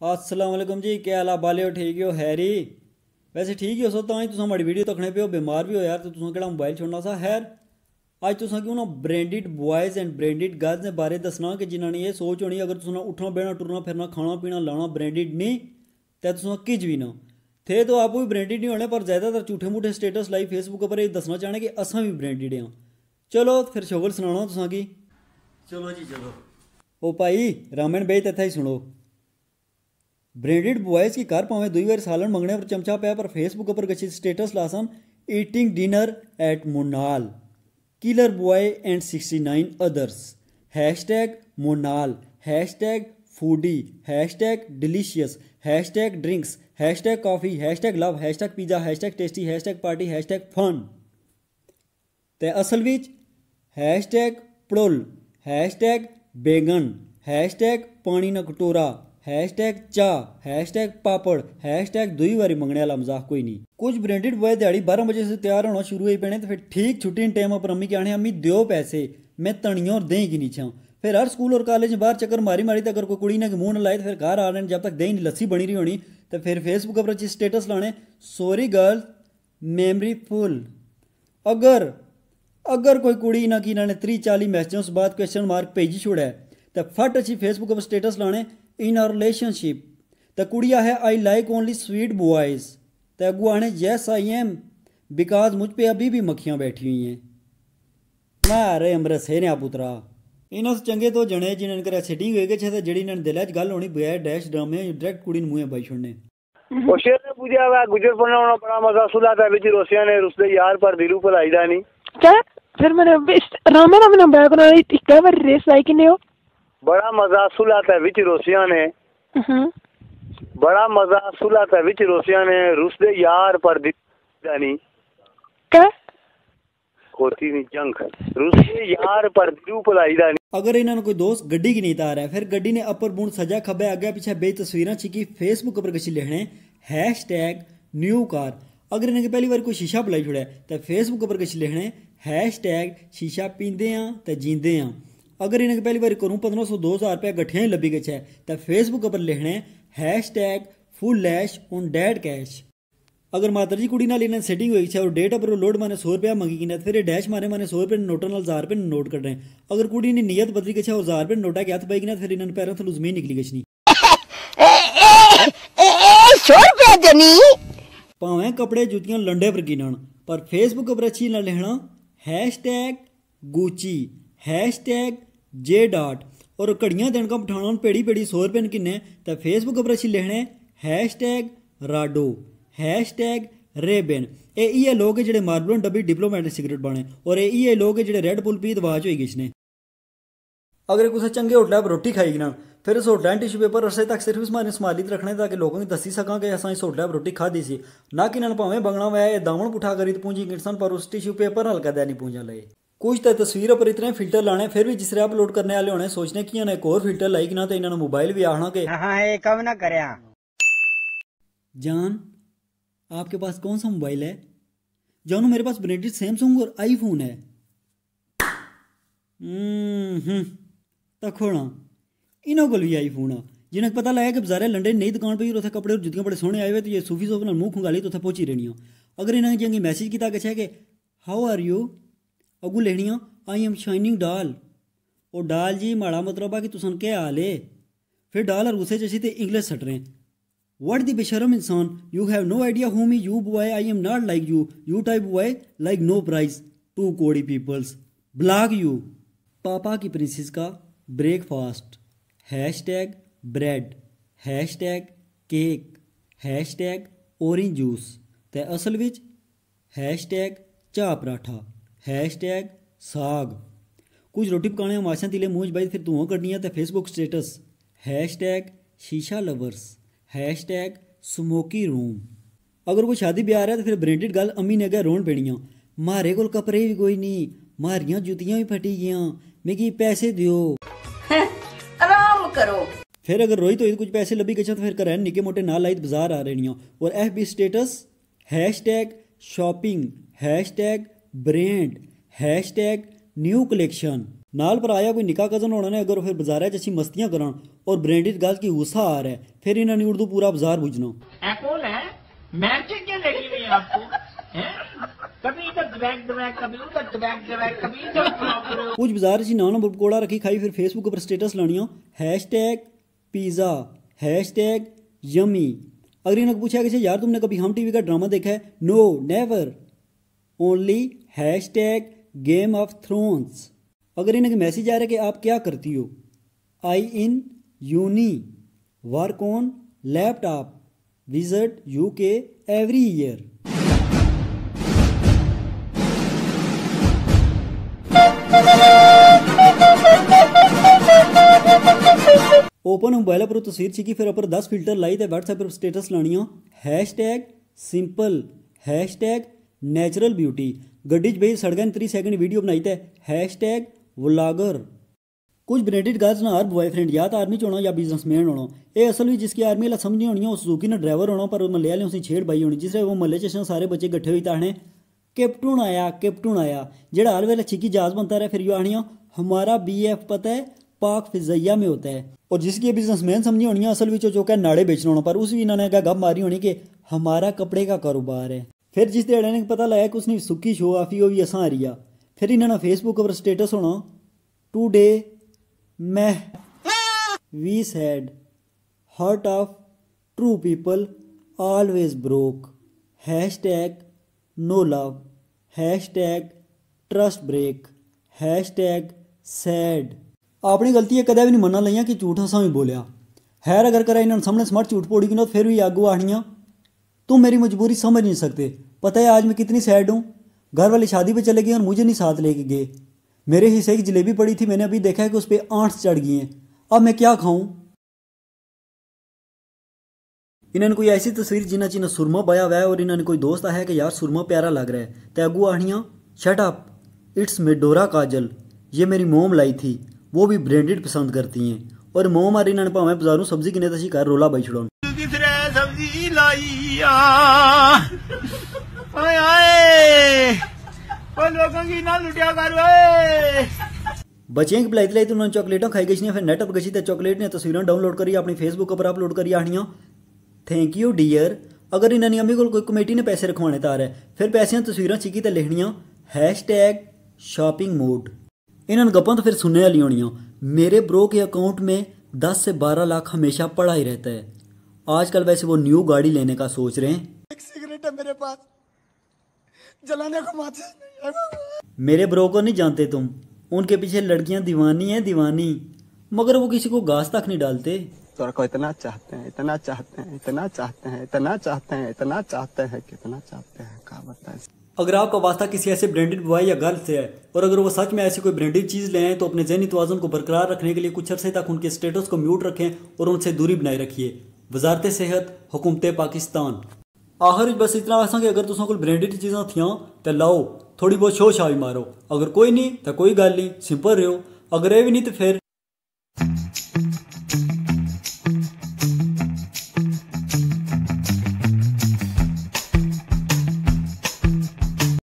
अस्सलाम वालेकुम जी, क्या हाल बाले हो? ठीक हो हैरी? वैसे ठीक ही हो सो, तां तुम हमारी वीडियो तकने पे हो, बीमार भी हो यार, तो तुम केड़ा मोबाइल छोड़ना सा। खैर अज तुसा क्यों ना branded boys and branded girls ने बारे दसना कि जिन्होंने ये सोच होनी अगर तुसा उठना बहना टुरना फिरना खाना पीना लाना ब्रांडेड नहीं तो तुसा किज भी ना थे तो आप भी ब्रांडेड नहीं होने, पर ज़्यादातर झूठे मूठे स्टेटस लाई फेसबुक पर ये दसना चाहने कि असा भी ब्रांडेड हाँ। चलो फिर शोगल सुनाना तुसा की। चलो जी चलो। ओ भाई रामन भाई तथा ही सुनो। ब्रांडेड बॉयज़ की कार पावे दुई बार सालन मंगने पर चमचा पाया पर फेसबुक पर गच्छी स्टेटस लासन eating dinner at Monal killer boy and 69 others hashtag Monal hashtag foodie hashtag delicious hashtag drinks hashtag coffee hashtag love hashtag pizza hashtag tasty hashtag party hashtag fun ते असल विच हैशटैग पड़ुल हैशटैग बेगन हैशटैग पानी न कटोरा हैशटैग चाह हैशटैग पापड़ hashtag दुई बारी मंगने वाला मजाक कोई नहीं। कुछ ब्रांडेड बॉय दिहाड़ी 12 बजे से तैयार होना शुरू हो पैने तो फिर ठीक छुट्टी टाइम पर अम्मी के आने अम्मी दो पैसे मैं तनियों और दें की नीचा। फिर हर स्कूल और कॉलेज में बाहर चक्कर मारी मारी अगर कोई कुड़ी ना मुंह न लाए तो फिर घर आ रहे जब तक दही लस्सी बनी रही होनी तो फिर फेसबुक पर स्टेटस लाने सॉरी गर्ल मेमरी फुल। अगर अगर कोई कुड़ी ना कि इन्होंने 30-40 मैसेजों से बाद क्वेश्चन मार्क भेजी छोड़ा है तो फट अच्छी फेसबुक पर स्टेटस लाने इन आर रिलेशनशिप तो कुड़िया है I like only sweet boys तो अगू आने येस आई एम बिकॉज मुझ पे अभी भी मक्खियाँ बैठी हुई हैं। मारे अमृत से ने पुत्रा इन्हों चंगे तो जने जिन्हें कर सेटिंग हो गई जड़ी इन्हें दिल गल होनी बगैर डैश ड्रामे डायरेक्ट कुड़ी मुँह बाई छोड़ने होशियार ने पूछा हुआ गुजर पड़ना बड़ा मजा सुला था बिच रोसिया ने रुसदे यार पर दिलू भलाई दा नहीं क्या फिर मैंने रामे रामे ना बैग बना रही इक्का बार रेस आई कि नहीं हो बड़ा मजा सुला था बिच रोसिया ने बड़ा मजा सुला था बिच रोसिया ने रुसदे यार पर दिलू दा नहीं क्या होती नहीं जंग रुसदे यार पर दिलू भलाई दा नहीं। अगर इन्होंने कोई दोस्त गड्डी की नहीं तार है फिर गड्डी ने अपर बुण सजा खब्बे आगे पीछे बे तस्वीरें छिकी फेसबुक पर कसी लिखने हैशटैग न्यू कार। अगर इन्हें पहली बार कोई शीशा बुलाई छोड़ा तो फेसबुक पर कसी लिखने हैशटैग शीशा पींदे हैं तो जींदे हैं। अगर इन्हें पहली बार करूँ 1500-2000 रुपया गठिया लभी गए तो फेसबुक पर लिखने hashtag full lash on dad cash. अगर माता जी कुड़ी नाल इन्हें सेटिंग हुई और डेट पर लोड माने 100 रुपया मंगी कि फिर डैश मारे माने 100 रुपये नोटों 1000 रुपये नोट कर रहे हैं। अगर कुड़ी ने नियत बदली गई और 1000 रुपये नोटा के हाथ पाई कि फिर इन्होंने पैरों थलू जमीन निकली गई भावें कपड़े जुतियां लंडे पर गिनन पर फेसबुक पर अच्छी ना लिखना hashtag Gucci hashtag J dot और घड़ियां दिन का पठाना पेड़ी पेड़ी 100 रुपये किन्ने तो फेसबुक पर अच्छी लिखने हैशटैग राडो हैशटैग रेबेन। ये लोग है जो मार्बल डब्बी डिप्लोमेटिक सिगरेट बने और ये लोग है जो रेड पुल पी दवाज हो गई। अगर कुछ चंगे होटल पर रोटी खाई ना फिर उस होटल टिश्यू पेपर रस्ते तक सिर्फ इसमें समालित रखने ताकि लोगों की दसी सका कि अस इस होटल पर रोटी खाधी सी ना कि भावें बंगना वह दामन पुठा करी पूंजी गिरसन पर उस टिश्यू पेपर हल्का दैनी पूंजा लगे। कुछ तो तस्वीरों पर इतने फिल्टर लाने फिर भी जिससे अपलोड करने वाले होने सोचने की एक और फिल्टर लाई कि ना तो इन्होंने मोबाइल भी आना के कब ना करे जान आपके पास कौन सा मोबाइल है? जानू मेरे पास ब्रांडेड सैमसंग और आईफोन है। तक होना इन्हों को भी आईफोन आ जिन्हें पता लगा कि बाजारे लंडे नई दुकान पर उसे कपड़े और जुतियां बड़े सोहने आए हुए तो ये सूफी सोफ मुंह खुंगाली तो पहुंची रहनी। अगर इन्हें जंगी मैसेज किया कि हाउ आर यू अगू लेनिया आई एम शाइनिंग डाल और डाल जी माड़ा मतलब कि तुसन क्या हाल है। फिर डाल और गुस्से ची तो इंग्लिश सट रहे What the बेशरम इंसान you have no idea who me you boy I am not like you type boy like no price two कोड़ी peoples block you। पापा की प्रिंसेस का breakfast hashtag bread hashtag cake hashtag orange juice ते असल विच hashtag चाह paratha hashtag साग। कुछ रोटी पकाने माशा तिले मूँह बाई फिर धुआं कड्डियां ते फेसबुक स्टेटस हैशटैग शीशा लवर्स हैशटैग स्मोकी रूम। अगर कोई शादी ब्याह है तो फिर ब्रांडेड गल अम्मी ने अगर रोन पेनियां मारे कोल कपड़े भी कोई नहीं मारियां जुतियां भी फटी गई मिगी पैसे दियो आराम करो। फिर अगर रोई तो कुछ पैसे लभी गए तो फिर कर निके मोटे ना लाई बाजार आ रही और FB status hashtag shopping hashtag brand hashtag new collection. नाल पर आया कोई निका कजन होना ने अगर फिर बाजार अच्छी मस्तियां करान और ब्रांडेड गर्ल्स की गुस्सा आ रहा है फिर इन्होंने उर्दू पूरा बाजार बुझना। कौन है मैच क्या लगी हुई है आपको हैं? कभी इधर ड्रैग ड्रैग कभी उधर ड्रैग ड्रैग कभी इधर कुछ बाजार अच्छी नाना पकौड़ा रखी खाई फिर फेसबुक पर स्टेटस लानिया #पिज़्ज़ा #यमी। अगर इन्होंने पूछा कि यार तुमने कभी हम टीवी का ड्रामा देखा है? No never, only #game of thrones. अगर इन्हें मैसेज आ रहा है कि आप क्या करती हो? I in uni, work on laptop, visit UK every year. Open mobile पर तस्वीर छिकी फिर अपर 10 फिल्टर लाई ते व्हाट्सएप पर स्टेटस लानिया #सिंपल #नेचुरल ब्यूटी। गड्डी च बेई सड़कें 3 सेकंड वीडियो बनाई ते #व्लॉगर। कुछ ब्रांडेड गर्ल्स ना हर बॉयफ्रेंड या तो आर्मी च होना या बिजनेसमैन होना। ये असल में जिसकी आर्मी वाला समझ नहीं होनी उस सुजुकी ने ड्राइवर होना पर महल्ले वाले उसे छेड़ पाई होनी जिससे वो महल्ले च सारे बच्चे इकट्ठे हुई ताने कैप्टन आया जेड़ा हर वेले छिकी जहाज बनता रहे फिर यो आनिया हमारा BF पता है पाक फिजाइया में होता है। और जिसकी बिजनेसमैन समझी होनी असल में जो क्या नाड़े बेचना होना पर उस भी इन्होंने गप मारी होनी कि हमारा कपड़े का कारोबार है। फिर जिस देड़े ने पता लगा कि उसने सुखी शो आफी हो भी असा आ रही फिर इन्होंने फेसबुक पर स्टेटस होना टुडे मैं we sad heart of true people always broke #no love #trust break #sad. अपनी गलती है कदे भी नहीं मनना लिया कि झूठ हसा भी बोलिया हैर अगर करा इन्होंने सामने स्मार्ट झूठ पोड़ी की ना फिर भी आगू आनिया तुम मेरी मजबूरी समझ नहीं सकते। पता है आज मैं कितनी सैड हूँ। घर वाली शादी पे चले गए और मुझे नहीं साथ लेके गए। मेरे हिस्से की जलेबी पड़ी थी मैंने अभी देखा है कि उस पर आंट चढ़ गई हैं। अब मैं क्या खाऊं। इन्होंने कोई ऐसी तस्वीर जिन्हें चिन्ह सुरमा पाया हुआ है और इन्होंने कोई दोस्त आया है कि यार सुरमा प्यारा लग रहा है तो अगू आनिया शट अप इट्स मेडोरा काजल, ये मेरी मोम लाई थी, वो भी ब्रांडेड पसंद करती हैं। और मोम आ इन्होंने भावें बाजारों सब्जी किने तशी कर रोला बाई छुड़ाओ सब्जी लाई लोगों की ना लुटिया कर बच्चे की पिलाई लाई तो उन्होंने चॉकलेटा खाई गई फिर नेट पर गई तो चॉकलेट ने तस्वीरें डाउनलोड करी अपनी फेसबुक पर अपलोड करी आनिया थैंक यू डियर। अगर इन्होंने अम्मी को कोई कमेटी ने पैसे रखवाने तार है फिर पैसे तस्वीरें चिकी तो लिखनिया #शॉपिंग मोड। इन्होंने गप्पां तो फिर सुनने वाली होनिया मेरे ब्रो के अकाउंट में 10 से 12 लाख हमेशा पड़ा ही रहता है। आजकल वैसे वो न्यू गाड़ी लेने का सोच रहे हैं। एक सिगरेट है मेरे पास जलाने को माचिस। मेरे ब्रो को नहीं जानते तुम, उनके पीछे लड़कियां दीवानी हैं दीवानी, मगर वो किसी को घास तक नहीं डालते। तोरा को इतना चाहते हैं इतना चाहते हैं इतना चाहते हैं इतना चाहते हैं इतना चाहते हैं कितना चाहते हैं क्या बताएं। अगर आपका वास्ता किसी ऐसे ब्रांडेड बॉय या गर्ल से है और अगर वो सच में ऐसी कोई ब्रांडेड चीज़ ले आए तो अपने ज़हनी तवाज़ुन को बरकरार रखने के लिए कुछ अरसे तक उनके स्टेटस को म्यूट रखें और उनसे दूरी बनाए रखिए। वजारत सेहत हुकूमत पाकिस्तान। आखिर बस इतना आसा कि अगर तुम को ब्रांडेड चीज़ा थियां तो लाओ थोड़ी बहुत शो शावी मारो। अगर कोई नहीं तो कोई गल नहीं सिंपल रहो। अगर ये भी नहीं तो फिर